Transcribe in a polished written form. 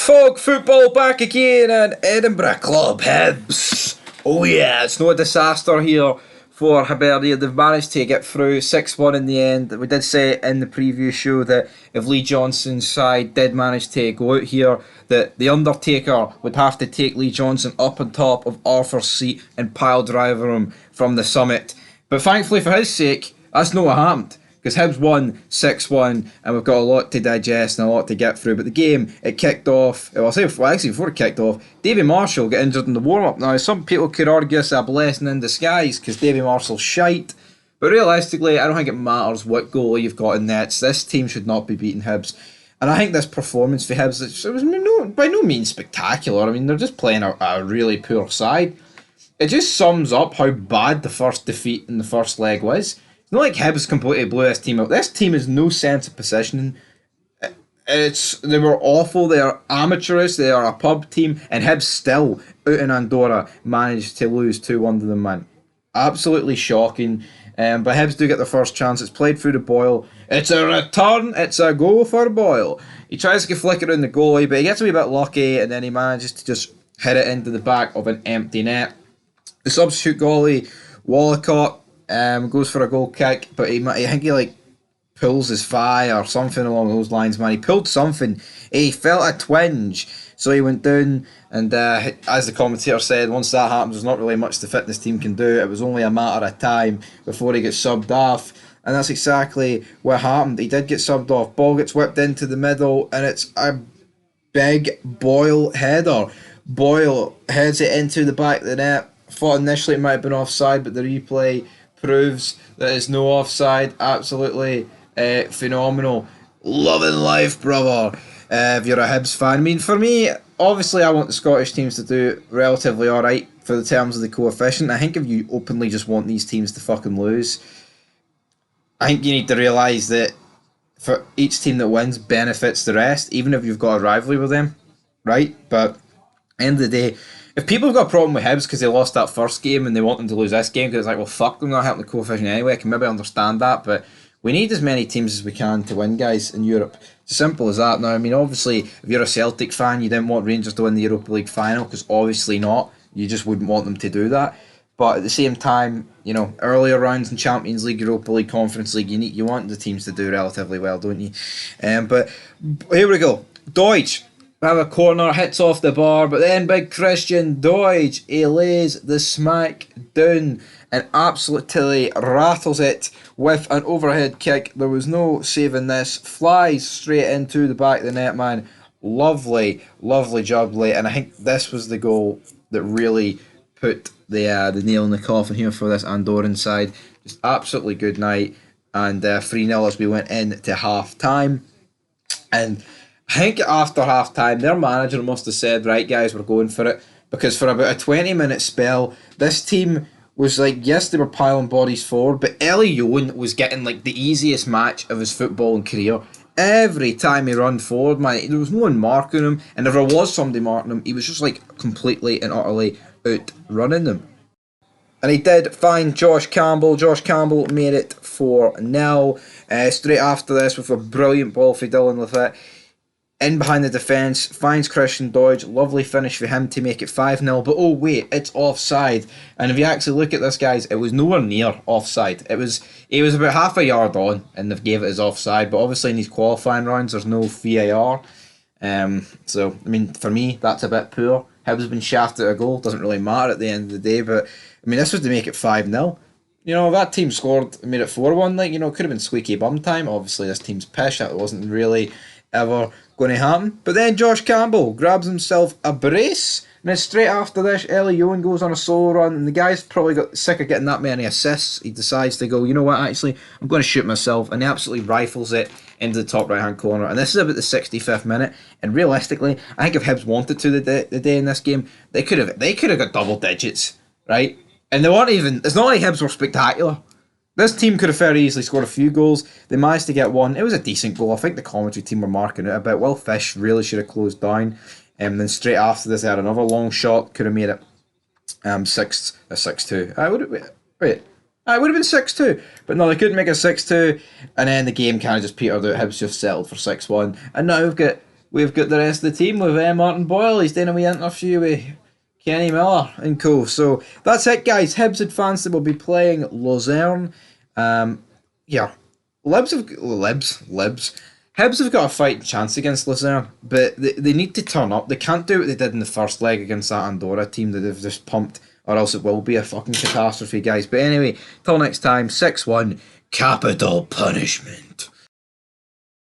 Folk football back again in Edinburgh Club Hibs. Oh yeah, it's no disaster here for Hibernian. They've managed to get through 6-1 in the end. We did say in the previous show that if Lee Johnson's side did manage to go out here, that the Undertaker would have to take Lee Johnson up on top of Arthur's seat and pile driver him from the summit. But thankfully for his sake, that's not what happened. Because Hibs won 6-1 and we've got a lot to digest and a lot to get through. But the game, it kicked off, actually before it kicked off, Davy Marshall got injured in the warm-up. Now some people could argue it's a blessing in disguise because Davy Marshall's shite. But realistically, I don't think it matters what goalie you've got in nets. This team should not be beating Hibs. And I think this performance for Hibs, it was by no means spectacular. I mean, they're just playing a really poor side. It just sums up how bad the first defeat in the first leg was. It's not like Hibs completely blew this team out. This team has no sense of positioning. They were awful. They are amateurish. They are a pub team. And Hibs still, out in Andorra, managed to lose 2-1 to them, man. Absolutely shocking. But Hibs do get the first chance. It's played through to Boyle. It's a return. It's a goal for Boyle. He tries to flick it around the goalie, but he gets a wee bit lucky, and then he manages to just hit it into the back of an empty net. The substitute goalie, Walcott, goes for a goal kick, but I think he pulls his thigh or something along those lines, man. He pulled something. He felt a twinge, so he went down, and as the commentator said, once that happens, there's not really much the fitness team can do. It was only a matter of time before he gets subbed off, and that's exactly what happened. He did get subbed off. Ball gets whipped into the middle, and it's a big Boyle header. Boyle heads it into the back of the net. Thought initially it might have been offside, but the replay proves that it's no offside. Absolutely phenomenal. Loving life, brother. If you're a Hibs fan. I mean, for me, obviously I want the Scottish teams to do relatively alright for the terms of the coefficient. I think if you openly just want these teams to fucking lose, I think you need to realise that for each team that wins benefits the rest, even if you've got a rivalry with them, right? But at the end of the day, if people have got a problem with Hibs because they lost that first game and they want them to lose this game because it's like, well, fuck them, not helping the coefficient anyway, I can maybe understand that, but we need as many teams as we can to win, guys, in Europe. It's as simple as that. Now, I mean, obviously, if you're a Celtic fan, you didn't want Rangers to win the Europa League final, because obviously not. You just wouldn't want them to do that. But at the same time, you know, earlier rounds in Champions League, Europa League, Conference League, you want the teams to do relatively well, don't you? But here we go. Deutsch have a corner, hits off the bar, but then big Christian Deutsch, he lays the smack down and absolutely rattles it with an overhead kick. There was no saving this. Flies straight into the back of the net, man. Lovely, lovely jubbly, and I think this was the goal that really put the nail in the coffin here for this Andorran side. Just absolutely good night, and 3-0 as we went into half time. And I think after half time, their manager must have said, right guys, we're going for it, because for about a 20-minute spell, this team was like, yes, they were piling bodies forward, but Ellie Yowen was getting like the easiest match of his footballing career. Every time he run forward, man, there was no one marking him, and if there was somebody marking him, he was just like completely and utterly outrunning them. And he did find Josh Campbell. Josh Campbell made it 4-0. Straight after this, with a brilliant ball for Dylan Lafitte, in behind the defence, finds Christian Deutsch. Lovely finish for him to make it 5-0. But oh wait, it's offside. And if you actually look at this, guys, it was nowhere near offside. He was about half a yard on, and they gave it as offside. But obviously in these qualifying rounds, there's no VAR. So I mean, for me, that's a bit poor. Hibs has been shafted a goal. Doesn't really matter at the end of the day. But I mean, this was to make it 5-0. You know, if that team scored and made it 4-1, like, you know, it could have been squeaky bum time. Obviously, this team's pish. That wasn't really ever going to happen. But then Josh Campbell grabs himself a brace, and then straight after this, Ellie Yowen goes on a solo run, and the guy's probably got sick of getting that many assists. He decides to go, you know what, actually, I'm going to shoot myself, and he absolutely rifles it into the top right hand corner. And this is about the 65th minute, and realistically, I think if Hibs wanted to the day in this game, they could have got double digits, right? And they weren't even, it's not like Hibs were spectacular. This team could have very easily scored a few goals. They managed to get one. It was a decent goal. I think the commentary team were marking it a bit. Will Fish really should have closed down. And then straight after this, they had another long shot. Could have made it 6-2. I would have wait. It would have been 6-2. But no, they couldn't make it 6-2. And then the game kind of just petered out. Hibs just settled for 6-1. And now we've got we've got the rest of the team with Martin Boyle. He's doing a wee interview with Kenny Miller and co. So that's it, guys. Hibs advanced. They will be playing Luzerne. Yeah, Hibs have got a fighting chance against Luzerne, but they need to turn up. They can't do what they did in the first leg against that Andorra team that they've just pumped, or else it will be a fucking catastrophe, guys. But anyway, till next time, 6-1, capital punishment.